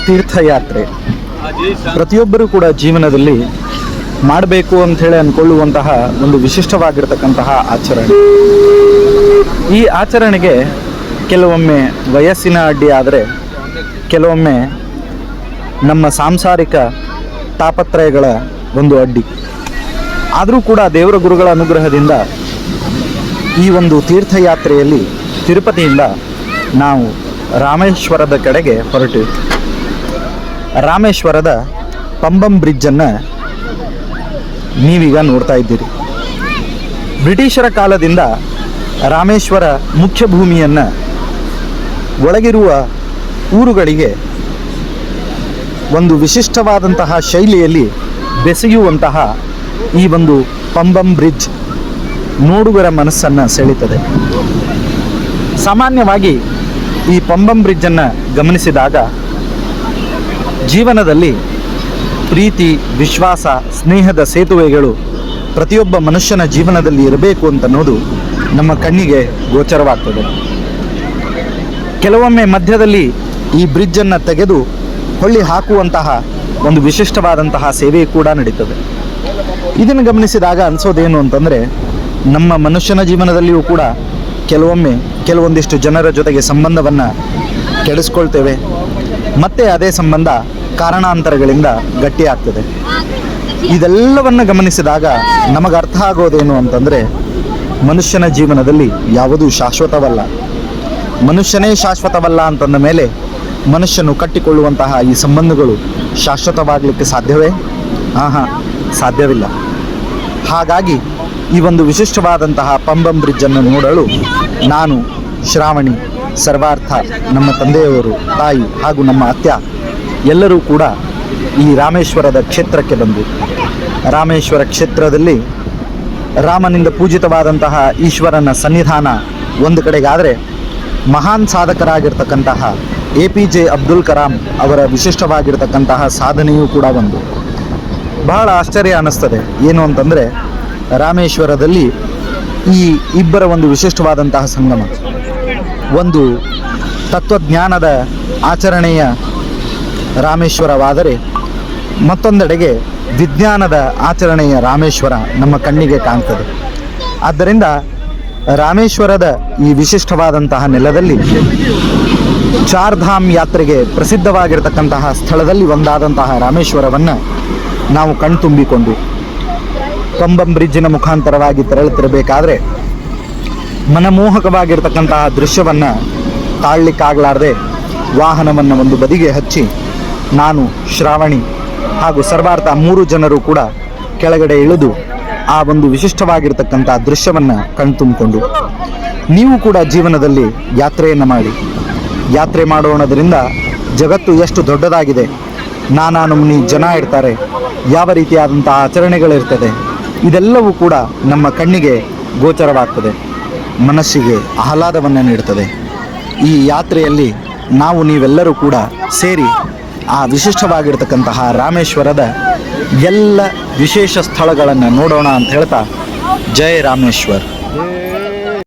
ತೀರ್ಥಯಾತ್ರೆ ಪ್ರತಿಯೊಬ್ಬರೂ ಕೂಡ ಜೀವನದಲ್ಲಿ ಮಾಡಬೇಕು ಅಂಥೇಳಿ ಅಂದ್ಕೊಳ್ಳುವಂತಹ ಒಂದು ವಿಶಿಷ್ಟವಾಗಿರ್ತಕ್ಕಂತಹ ಆಚರಣೆ. ಈ ಆಚರಣೆಗೆ ಕೆಲವೊಮ್ಮೆ ವಯಸ್ಸಿನ ಅಡ್ಡಿ ಆದರೆ, ಕೆಲವೊಮ್ಮೆ ನಮ್ಮ ಸಾಂಸಾರಿಕ ತಾಪತ್ರಯಗಳ ಒಂದು ಅಡ್ಡಿ. ಆದರೂ ಕೂಡ ದೇವರ ಗುರುಗಳ ಅನುಗ್ರಹದಿಂದ ಈ ಒಂದು ತೀರ್ಥಯಾತ್ರೆಯಲ್ಲಿ ತಿರುಪತಿಯಿಂದ ನಾವು ರಾಮೇಶ್ವರದ ಕಡೆಗೆ ಹೊರಟಿವಿ. ರಾಮೇಶ್ವರದ ಪಂಬಂ ಬ್ರಿಡ್ಜನ್ನು ನೀವೀಗ ನೋಡ್ತಾ ಇದ್ದೀರಿ. ಬ್ರಿಟಿಷರ ಕಾಲದಿಂದ ರಾಮೇಶ್ವರ ಮುಖ್ಯ ಭೂಮಿಯನ್ನು ಒಳಗಿರುವ ಊರುಗಳಿಗೆ ಒಂದು ವಿಶಿಷ್ಟವಾದಂತಹ ಶೈಲಿಯಲ್ಲಿ ಬೆಸೆಯುವಂತಹ ಈ ಒಂದು ಪಂಬಂ ಬ್ರಿಡ್ಜ್ ನೋಡುಗರ ಮನಸ್ಸನ್ನು ಸೆಳೀತದೆ. ಸಾಮಾನ್ಯವಾಗಿ ಈ ಪಂಬಂ ಬ್ರಿಡ್ಜನ್ನು ಗಮನಿಸಿದಾಗ ಜೀವನದಲ್ಲಿ ಪ್ರೀತಿ, ವಿಶ್ವಾಸ, ಸ್ನೇಹದ ಸೇತುವೆಗಳು ಪ್ರತಿಯೊಬ್ಬ ಮನುಷ್ಯನ ಜೀವನದಲ್ಲಿ ಇರಬೇಕು ಅಂತನ್ನೋದು ನಮ್ಮ ಕಣ್ಣಿಗೆ ಗೋಚರವಾಗ್ತದೆ. ಕೆಲವೊಮ್ಮೆ ಮಧ್ಯದಲ್ಲಿ ಈ ಬ್ರಿಡ್ಜನ್ನು ತೆಗೆದು ಹೊಳ್ಳಿ ಹಾಕುವಂತಹ ಒಂದು ವಿಶಿಷ್ಟವಾದಂತಹ ಸೇವೆ ಕೂಡ ನಡೀತದೆ. ಇದನ್ನು ಗಮನಿಸಿದಾಗ ಅನಿಸೋದೇನು ಅಂತಂದರೆ, ನಮ್ಮ ಮನುಷ್ಯನ ಜೀವನದಲ್ಲಿಯೂ ಕೂಡ ಕೆಲವೊಮ್ಮೆ ಕೆಲವೊಂದಿಷ್ಟು ಜನರ ಜೊತೆಗೆ ಸಂಬಂಧವನ್ನು ಕೆಡಿಸ್ಕೊಳ್ತೇವೆ. ಮತ್ತೆ ಅದೇ ಸಂಬಂಧ ಕಾರಣಾಂತರಗಳಿಂದ ಗಟ್ಟಿಯಾಗ್ತದೆ. ಇದೆಲ್ಲವನ್ನು ಗಮನಿಸಿದಾಗ ನಮಗೆ ಅರ್ಥ ಆಗೋದೇನು ಅಂತಂದರೆ, ಮನುಷ್ಯನ ಜೀವನದಲ್ಲಿ ಯಾವುದೂ ಶಾಶ್ವತವಲ್ಲ. ಮನುಷ್ಯನೇ ಶಾಶ್ವತವಲ್ಲ ಅಂತಂದ ಮೇಲೆ ಮನುಷ್ಯನು ಕಟ್ಟಿಕೊಳ್ಳುವಂತಹ ಈ ಸಂಬಂಧಗಳು ಶಾಶ್ವತವಾಗಲಿಕ್ಕೆ ಸಾಧ್ಯವೇ? ಸಾಧ್ಯವಿಲ್ಲ. ಹಾಗಾಗಿ ಈ ಒಂದು ವಿಶಿಷ್ಟವಾದಂತಹ ಪಂಬಂ ಬ್ರಿಡ್ಜನ್ನು ನೋಡಲು ನಾನು, ಶ್ರಾವಣಿ, ಸರ್ವಾರ್ಥ, ನಮ್ಮ ತಂದೆಯವರು, ತಾಯಿ ಹಾಗೂ ನಮ್ಮ ಅತ್ಯ ಎಲ್ಲರೂ ಕೂಡ ಈ ರಾಮೇಶ್ವರದ ಕ್ಷೇತ್ರಕ್ಕೆ ಬಂದು, ರಾಮೇಶ್ವರ ಕ್ಷೇತ್ರದಲ್ಲಿ ರಾಮನಿಂದ ಪೂಜಿತವಾದಂತಹ ಈಶ್ವರನ ಸನ್ನಿಧಾನ ಒಂದು ಕಡೆಗಾದರೆ, ಮಹಾನ್ ಸಾಧಕರಾಗಿರ್ತಕ್ಕಂತಹ APJ ಅಬ್ದುಲ್ ಕಲಾಂ ಅವರ ವಿಶಿಷ್ಟವಾಗಿರ್ತಕ್ಕಂತಹ ಸಾಧನೆಯೂ ಕೂಡ ಒಂದು. ಬಹಳ ಆಶ್ಚರ್ಯ ಅನ್ನಿಸ್ತದೆ. ಏನು ಅಂತಂದರೆ, ರಾಮೇಶ್ವರದಲ್ಲಿ ಈ ಇಬ್ಬರ ಒಂದು ವಿಶಿಷ್ಟವಾದಂತಹ ಸಂಗಮ, ಒಂದು ತತ್ವಜ್ಞಾನದ ಆಚರಣೆಯ ರಾಮೇಶ್ವರವಾದರೆ, ಮತ್ತೊಂದೆಡೆಗೆ ವಿಜ್ಞಾನದ ಆಚರಣೆಯ ರಾಮೇಶ್ವರ ನಮ್ಮ ಕಣ್ಣಿಗೆ ಕಾಣ್ತದೆ. ಆದ್ದರಿಂದ ರಾಮೇಶ್ವರದ ಈ ವಿಶಿಷ್ಟವಾದಂತಹ ನೆಲದಲ್ಲಿ ಚಾರ್ಧಾಮ್ ಯಾತ್ರೆಗೆ ಪ್ರಸಿದ್ಧವಾಗಿರ್ತಕ್ಕಂತಹ ಸ್ಥಳದಲ್ಲಿ ಒಂದಾದಂತಹ ರಾಮೇಶ್ವರವನ್ನು ನಾವು ಕಣ್ತುಂಬಿಕೊಂಡು ಪಂಬಂ ಬ್ರಿಡ್ಜಿನ ಮುಖಾಂತರವಾಗಿ ತೆರಳುತ್ತಿರಬೇಕಾದ್ರೆ ಮನಮೋಹಕವಾಗಿರ್ತಕ್ಕಂತಹ ದೃಶ್ಯವನ್ನು ತಾಳಲಿಕ್ಕಾಗಲಾರದೆ ವಾಹನವನ್ನು ಒಂದು ಬದಿಗೆ ಹಚ್ಚಿ ನಾನು, ಶ್ರಾವಣಿ ಹಾಗೂ ಸರ್ವಾರ್ಥ 3 ಜನರು ಕೂಡ ಕೆಳಗಡೆ ಇಳಿದು ಆ ಒಂದು ವಿಶಿಷ್ಟವಾಗಿರ್ತಕ್ಕಂಥ ದೃಶ್ಯವನ್ನು ಕಣ್ತುಂಬಿಕೊಂಡು, ನೀವು ಕೂಡ ಜೀವನದಲ್ಲಿ ಯಾತ್ರೆಯನ್ನು ಮಾಡಿ. ಯಾತ್ರೆ ಮಾಡೋಣದ್ರಿಂದ ಜಗತ್ತು ಎಷ್ಟು ದೊಡ್ಡದಾಗಿದೆ, ನಾನಾ ನಮೂನಿ ಜನ ಇರ್ತಾರೆ, ಯಾವ ರೀತಿಯಾದಂಥ ಆಚರಣೆಗಳಿರ್ತದೆ, ಇದೆಲ್ಲವೂ ಕೂಡ ನಮ್ಮ ಕಣ್ಣಿಗೆ ಗೋಚರವಾಗ್ತದೆ, ಮನಸ್ಸಿಗೆ ಆಹ್ಲಾದವನ್ನು ನೀಡ್ತದೆ. ಈ ಯಾತ್ರೆಯಲ್ಲಿ ನಾವು ನೀವೆಲ್ಲರೂ ಕೂಡ ಸೇರಿ ಆ ವಿಶಿಷ್ಟವಾಗಿರ್ತಕ್ಕಂತಹ ರಾಮೇಶ್ವರದ ಎಲ್ಲ ವಿಶೇಷ ಸ್ಥಳಗಳನ್ನು ನೋಡೋಣ ಅಂತ ಹೇಳ್ತಾ, ಜೈ ರಾಮೇಶ್ವರ್.